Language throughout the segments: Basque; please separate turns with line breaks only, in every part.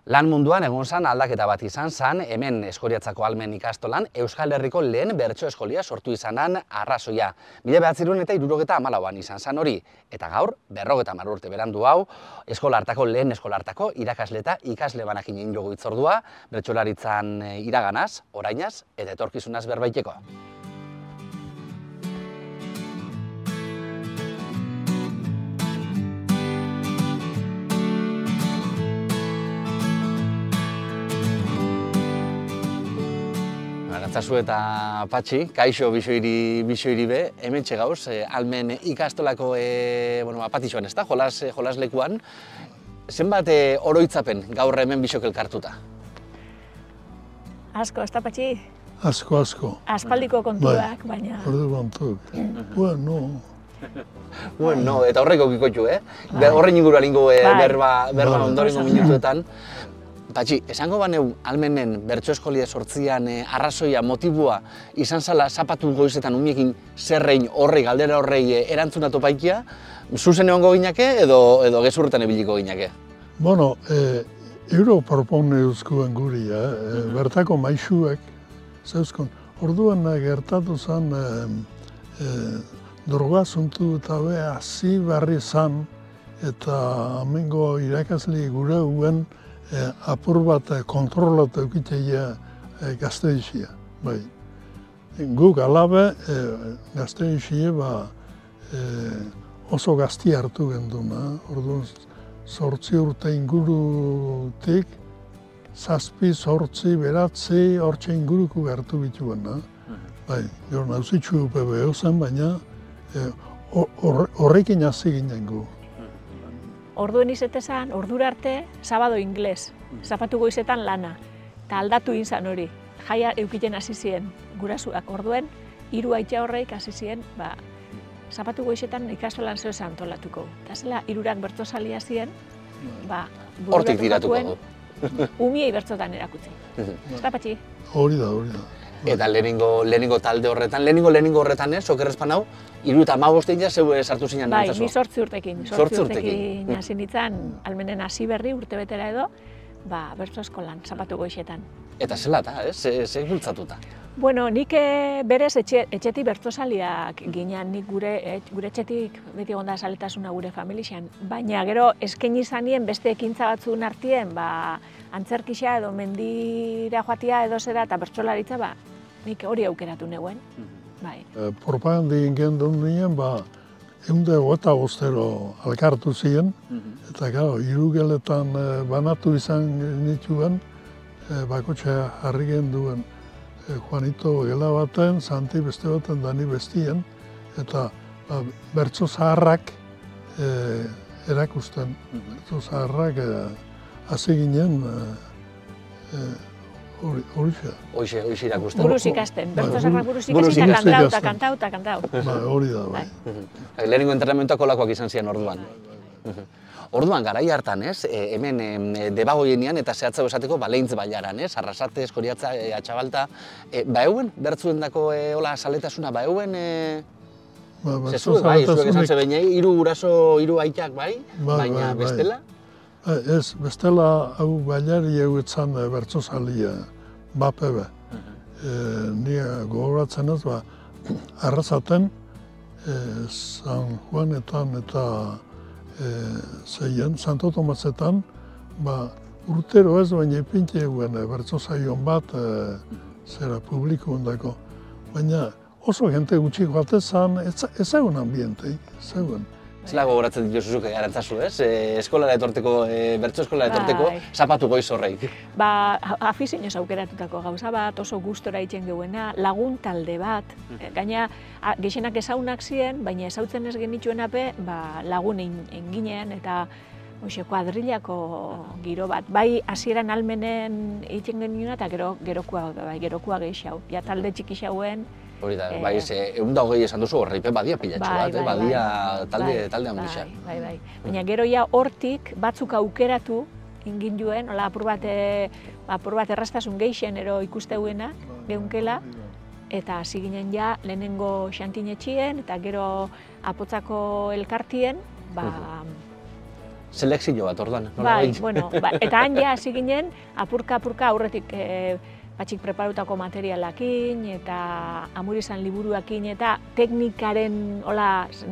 Lan munduan egon zan aldaketa bat izan zan, hemen Eskoriatzako Almen ikastolan Euskal Herriko lehen bertso eskolia sortu izanan arrazoia. 1974an izan zan hori, eta gaur, 50 urte berandu hau, lehen eskolartako irakasle eta ikasle banakin egin dugu hitzordua, bertsolaritzan iraganaz, orainaz eta etorkizunaz berbaiteko. Arantzazu eta Patxi, kaixo bisoiri be, hemen txegauz, Almen ikastolako patixoan, ez da, jolaslekuan. Zenbat oroitzapen gaur hemen bisok elkartuta?
Asko, ez da, Patxi?
Asko.
Aspaldiko kontuak, baina...
Ordu kontuak.
Bueno, eta horreko kikotxu, horren inguru alingo berba ondorengo minutuetan. Patxi, esango baneu Almenen bertso eskolia sortzian arrazoia, motibua izan zala zapatu goizetan umiekin zerrein galdera horrei erantzuna topaikia, zuzen egongo ginake edo gezurretan ebiliko ginake?
Bueno, euro propone euskuen guri, bertako maixuek, zeuzkon, orduan gertatu zen droga zuntu eta hasi barri zan, eta amengo irakasli gure uen apur bat kontrolatu eukiteia Gazteizia. Guk alabe Gazteizia oso gazti hartu genduna. Orduan 8 urte ingurutik, 7, 8, 9, hortxe inguruko hartu bituena. Gero nauzitxu PBO zen, baina horrekin hasi ginen gu.
Orduen izetezan, ordura arte, sabado ingles, zapatu goizetan lana, eta aldatu izan hori. Jaia eukiten hasi ziren gurasuak orduen, 3 aita horreik hasi ziren, zapatu goizetan ikastolan zeo antolatuko. Eta zela, 3 bertsosalia ziren,
hortik tiratuko du.
Umiei bertsotan erakutsi. Ez da, Patxi?
Hori da.
Eta lehenengo talde horretan, lehenengo horretan, okerrezpan hau, 75 zeu sartu zinen Arantzazu?
Bai, ni 8 urtekin. 8 urtekin hasi nintzen, Almenen hasi berri urte betera edo, bertso eskolan, zapatu goixetan.
Eta zela eta, ze bultzatuta?
Bueno, nik berez etxetik bertsosaliak ginen, nik gure etxetik beti egon da zaletasuna gure familixan. Baina gero eskaini izanien beste ekintza batzuen artien, antzerkisa edo mendira joatia edo zera eta bertsolaritza, nik hori aukeratu neuen.
Propaganda egin duen nien, 150 alkartu ziren, eta gara, 3 geletan banatu izan nituen, bakotxea jarri genduen Juanito gela baten, Santi beste baten, Dani bestien, eta bertso zaharrak erakusten. Bertso zaharrak hasi ginen
Hoxe irakusten.
Buruz ikasten, bertso zaharrak buruz ikasten, eta kantau.
Hori da, bai.
Lehenengo entrenamentuak olakoak izan ziren orduan. Orduan, garai hartan, hemen debagoienean eta zehatzago esateko lehintz bailaran, Arrasate, Eskoriatza, Atxabalta, euen bertzuendako saletasuna, euen... Zezuek, zuek esan zeben, 3 guraso, 3 aitak, baina bestela?
Ez, bestela hau bailari eguetzan bertsosalia, bapebe. Ni gogoratzen ez, Arrasaten, San Juanetan eta Santo Tomasetan, urtero ez, baina ipinti eguen bertsosaion bat zera publiko ondako. Baina oso gente gutxi joatezan, ez egun ambienteik, ez egun.
Zela gogoratzen dituzuzuk Arantzazu, eskolara etorteko, bertso eskolara etorteko, zapatu goiz horreik.
Afizinez aukeratutako gauza bat, oso gustora itzen geuena, lagun talde bat. Gaina, gehienak ezaunak ziren, baina ezautzen ez genituen ape, lagun enginen eta kuadrillako giro bat. Bai, hasieran Almenen itzen genuen eta gerokoa gehiago. Ja talde txiki xauen,
hori da, bai, 120 esan duzu horreipe badia pilatxo bat, badia talde handisa.
Bai. Baina gero ja hortik batzuk aukeratu ingin duen, apur bat erraztasun geixen ero ikusteuenak, geunkela, eta hasi ginen ja lehenengo xantinetxien eta gero Apotzako elkartien,
selekzio bat, orduan.
Bai, bueno, eta han ja hasi ginen, apurka-apurka aurretik patxik preparutako materialakin, eta Amurizan liburuakin, eta teknikaren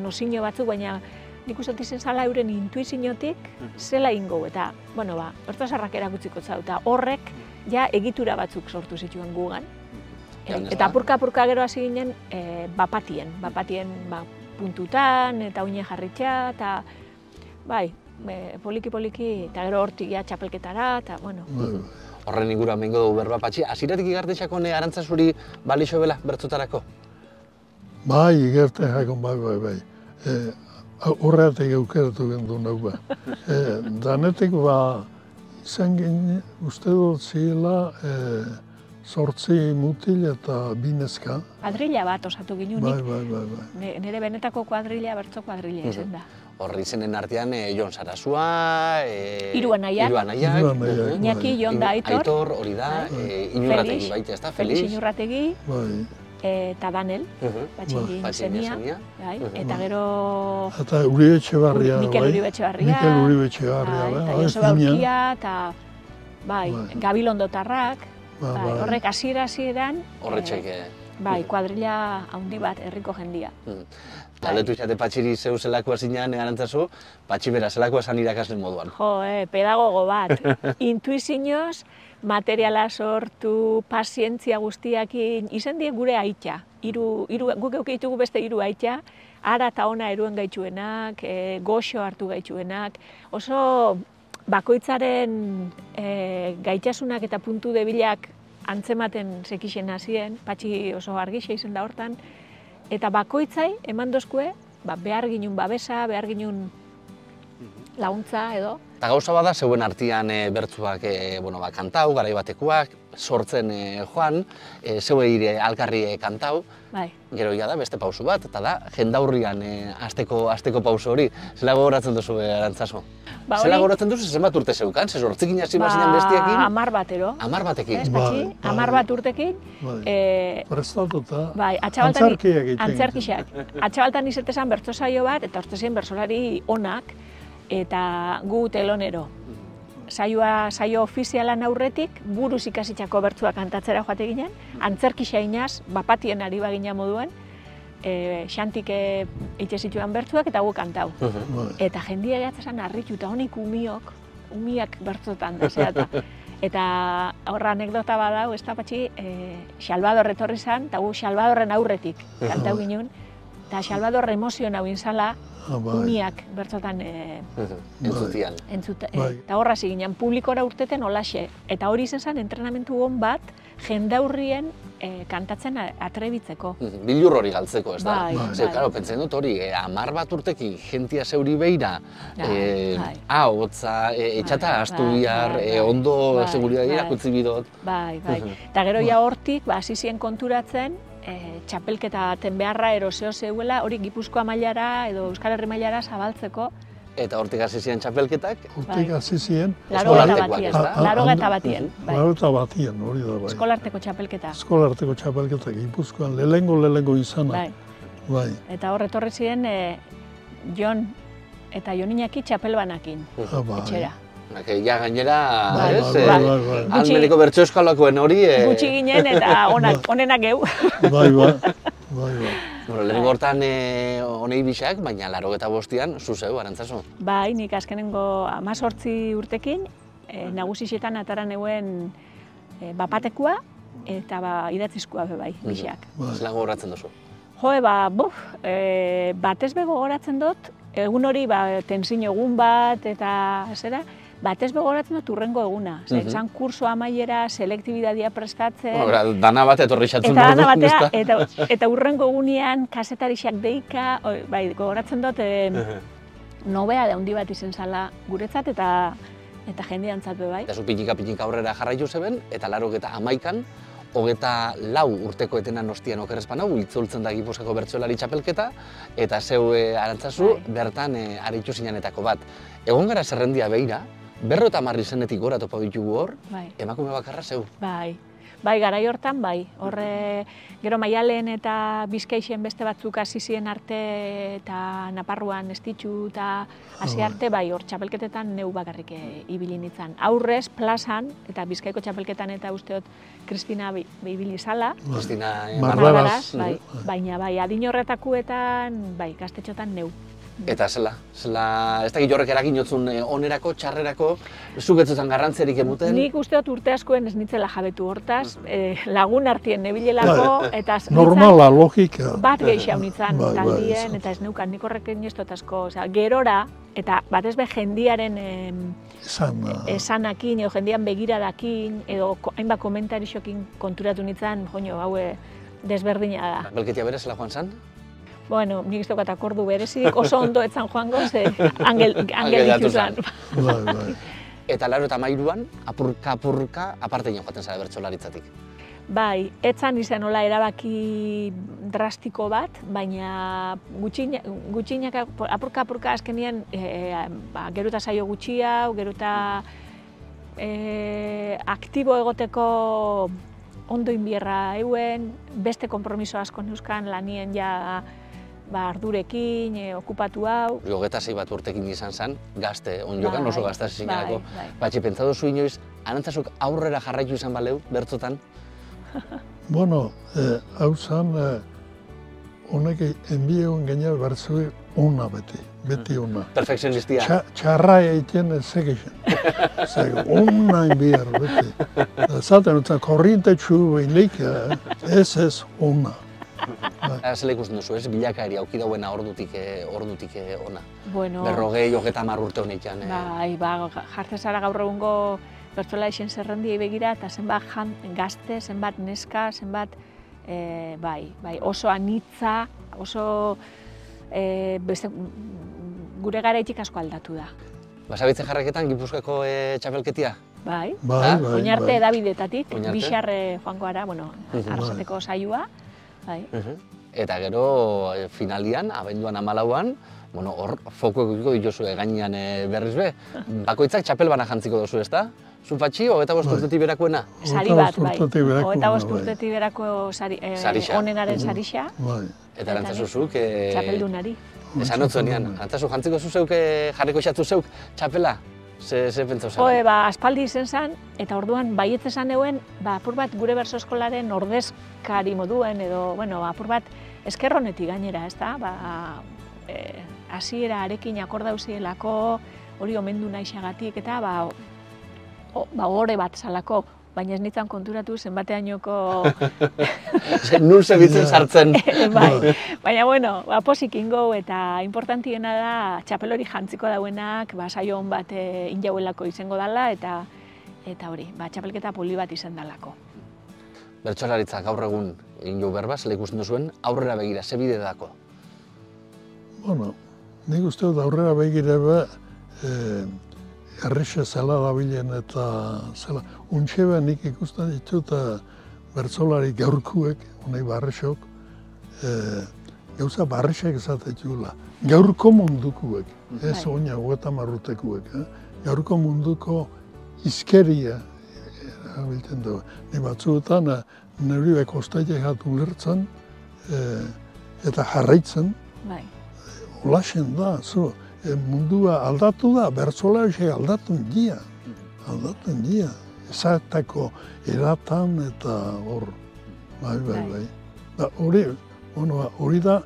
nozio batzuk, baina nik uste izen zala euren intuiziotik zela ingo, eta, bueno, bertozarrak erakutziko zau, eta horrek ja egitura batzuk sortu zituen gugan. Eta apurka-apurka gero hasi ginen bapatien puntutan, eta oine jarritxa, eta bai, poliki-poliki, eta gero hortik ja txapelketara, eta, bueno.
Horren inguruan behingo dugu berba, Patxi, hasieratik igartexako Arantzazuri balixo bela bertzotarako?
Bai, igartexako, bai. Horreatik aukeratu gendu nahu ba. Danetik izan ginen, uste dut zila, 8 mutil eta 2 neska.
Kuadrilla bat osatu ginunik.
Bai.
Nire benetako kuadrilla, bertzo kuadrilla izan da.
Horri izenen artean Jon Sarasua,
Hiru anaiak, Iñaki, Jon da
Aitor, hori da, Inurrategi baita, ez da,
Felix Inurrategi,
Bai.
eta Danel, Patxingin zenia, eta gero...
Eta Uribe Etxebarria, bai.
Mikel Uribe Etxebarria, eta Joseba Urkia, eta Gabilondotarrak, horrek hasiera-hasieran, bai, kuadrilla handi bat, herriko jendia.
Galdetu izate Patxiri zeu zelakoa zinean Arantzazu, Patxi bera zelakoa zan irakasle moduan.
Pedagogo bat. Intuizioz, materiala sortu, pazientzia guztiakin, izan die gure aitza. Guk eukitugu beste 3 aitza, ara eta ona eruen gaitxuenak, goxo hartu gaitxuenak. Oso bakoitzaren gaitasunak eta puntu debilak antzematen zekixen hasien, Patxi oso argixa izan da hortan, eta bakoitzai eman dozkue, behar ginen babesa, behar ginen laguntza edo.
Eta gauza bada, zeuen artean bertzuak kantau, garaibatekoak, sortzen joan, zeuei alkarri kantau, gero da beste pausu bat, eta da, jendaurrian asteko pausu hori. Zela gogoratzen duzu Arantzazu? Zela gogoratzen duzu zenbat urte zeukan? Ze sortzekin hasi bazinan bestiakin?
10 batero.
10 batekin?
10 bat urtekin.
Prestatuta.
Antzerkiak. Atxabaltan izetezan bertso saio bat, eta ortezien bertsolari onak, eta gu telonero. Saio ofizialan aurretik, buruz ikasitzako bertzuak kantatzera joate ginen, antzerki xainaz, bapatien ari bagina moduen, xantik eitxe zituen bertzuak eta gu kantau. Eta jendia gehatzen harritu eta honik umiak bertzotan da, zehata. Eta horra anekdota badau, ez da Patxi, Salvador etorri zen, eta gu Salvadorren aurretik kantau ginen, eta Salvador emozioan hau inzala, umiak bertzotan
entzutian.
Eta horra ziginen, publikora urteten holaxe. Eta hori izan zen entrenamentu hon bat, jendaurrien kantatzen atrebitzeko.
Bilur hori galtzeko, ez da? Karo, pentsen dut hori, 10 bat urtekin jentia zeuri beira, hotza, etxata astu bihar, ondo seguridadea irakutzi bidot.
Bai. Eta gero ja hortik, hasi ziren konturatzen, txapelketaten beharra eroseo zeuela, hori Gipuzkoa mailara edo Euskal Herri mailara zabaltzeko.
Eta hortik hasi ziren txapelketak?
Hortik hasi ziren.
Larogeita batien.
Larogeita batien, hori da bai.
Eskolarteko txapelketa.
Eskolarteko txapelketa, Gipuzkoan lehengo izana. Bai.
Eta horre etorri ziren Jon eta Joniñaki txapelbanakin, etxera.
Ja gainera, almeneko bertso eskalakoen hori...
Gutxi ginen eta onenak geu.
Bai.
Lehenengo hortan honei bixak, baina 85an zuzeu, Arantzazu.
Bai, nik azkenengo 18 urtekin, nagusixetan atara neuen bapatekua eta idatzizkoa bai, bixak.
Zelan gogoratzen duzu?
Batez gogoratzen dut, egun hori tensio egun bat eta zera, batez gogoratzen dut urrengo eguna. Zan kurso amaiera, selektibidadia prestatzen...
Dana bat etorri xatzen dut.
Eta urrengo egunean kasetarixak deika, gogoratzen dut nobea da handi bat izen zala guretzat eta jendeantzat bai.
Eta zu pitika aurrera jarraitu zeben, eta 91an, 24 urteko etenan ostian okerrezpan hau, itzultzen da Gipuzkoako bertsolari txapelketa, eta zeu Arantzazu bertan aritu zinanetako bat. Egon gara zerrendia behira, 50 izenetik gora topa ditugu hor,
Bai.
emakume bakarra zeu.
Bai, garai hortan, bai. Horre, gero Maialen eta Bizkaixen beste batzuk hasi ziren arte eta Naparruan Estitxu eta hasi arte, bai, hor txapelketetan neu bakarrik ibili nintzen. Aurrez, plazan, eta Bizkaiko txapelketan eta usteot Kristina ibili zala.
Kristina
Mardaraz.
Bai, baina bai, adin horretakuetan, bai, gaztetxotan neu.
Eta zela, ez dakit horrek eragin jotzun onerako, txarrerako, zuk ez zuten garrantzerik emuten?
Nik usteot urte askoen ez nitzela jabetu hortaz, lagun artien nebilelako, eta
normala, logika.
bat gehiago nintzen
Bai,
taldien, eta ez neukan, nik horrekin ez dut asko, gerora, eta batez be jendiaren esanakin, edo jendian begiradakin, edo hainbat komentarixokin konturatu nintzen, joño, haue desberdina da.
Belketia bere zela joan zan?
Bueno, nik ez daukat akordu berezik, oso ondo etzan joango, ze angel dituzan.
Bai.
Eta 83an, apurka, apartein joaten zara bertsolaritzatik.
Bai, etzan izan nola erabaki drastiko bat, baina gutxinak apurka azkenean gero eta saio gutxiau, gero eta aktibo egoteko ondo inbierra euen, beste konpromiso asko neuzkan lanien ja ardurekin, okupatu hau.
26 bat urtekin izan zen, gazte, onjokan oso gazte hasi zinelako. Patxi, pentsatu zu inoiz, arantzazuk aurrera jarraitu izan baleu, bertzotan?
Bueno, hau zen, honek enbiegun gainera bertzue ona beti ona.
Perfekzionistia.
Txarra egiten ez egiten. Ona enbier, beti. Zaten, korrientetxu behinik, ez ona.
Zela ikusten duzu, ez? Bilakaeri auki dauena ordutik ona.
Bueno,
30 urte honetan.
Bai, jartzen zara gaur egungo bertsolari zerrendiei begira, eta zenbat gazte, zenbat neska, zenbat, bai, oso anitza, oso gure garaitik asko aldatu da.
Basabitze jarraketan, Gipuzkoako txapelketia?
Bai,
bai.
Oinarte Davidetatik, Bixar joango gara, Arrasateko saioa. Bai.
Eta gero finalian, abenduan 14an, hor fokuek ikiko dituzue gainean berriz be. Bakoitzak txapel bana jantziko duzu, ezta? Zu Patxi, 25 urtetik berakoena?
Sari bat, bai. 25 urtetik berako onenaren sarixa.
Eta erantzazuzuk...
Txapeldunari.
Esan otzuenean, antzazu jantziko zuzeuk, jarriko xatzu zeuk txapela? Ze pentsau zara?
Aspaldi izen zen, eta orduan baietz esan euen, apur bat gure berso eskolaren ordezkari moduen, edo, apur bat eskerronetik gainera, ez da? Hasiera arekin akordauzielako, hori omendu naixagatik, eta ohore bat zalako, baina ez nintzen konturatu zenbateainoko...
Nun zebitzen sartzen.
Bai, baina, posik ingo eta importantiena da txapel hori jantziko dauenak, saio hon bat injauelako izango dela, eta hori, txapelketa poli bat izan dalako.
Bertsolaritzak gaur egun egin jo berbaz, zela ikusten duzuen, aurrera begira, ze bide dako?
Bueno, nik uste dut aurrera begira errexe zela dabilen eta zela. Untxebe nik ikusten ditut bertsolari gaurkuek, honei barrexok, gauza barrexek ezatetxula. Gaurko mundukuek, ez oina 30 urtekuek. Gaurko munduko izkeria erabiltzen dugu. Ni batzuetan neuri kostailek hatu lertzen eta jarraitzen. Olaxen da, mundua aldatu da, bertsolariak aldatu dira. Ezatako eratan eta hor, bai. Hori da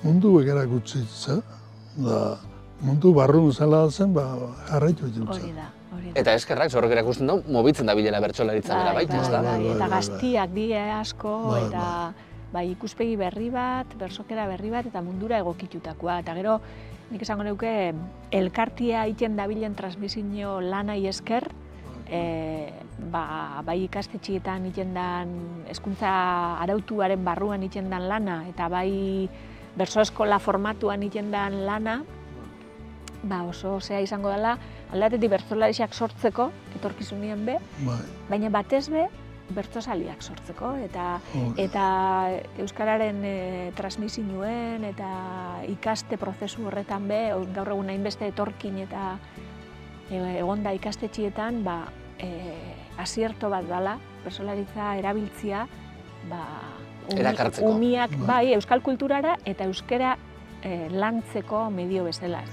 mundu egera gutzitzen, mundu barrun zela zen, jarraitu dutzen.
Eta eskerrak, zorrok erakusten du, mobitzen da bilela bertsolaritza bera baita, ez da?
Eta gaztiak die asko, eta ikuspegi berri bat, bersokera berri bat, eta mundura egokitutakoa. Eta gero, nik esango neuke, elkartia egiten dabilen transmisio lanai esker, bai ikastetxietan egiten den, hezkuntza arautuaren barruan egiten den lana, eta bai berso eskola formatuan egiten den lana, oso zea izango dela, aldatetik bertsolariak sortzeko, etorkizunien be, baina batez be, bertsozaliak sortzeko, eta euskararen transmisioen eta ikaste prozesu horretan be, gaur egun hainbeste etorkin eta egonda ikastetxietan asierto bat dala, bertsolaritza erabiltzia
erakartzeko.
Umiak bai euskal kulturara eta euskara lantzeko medio bezala.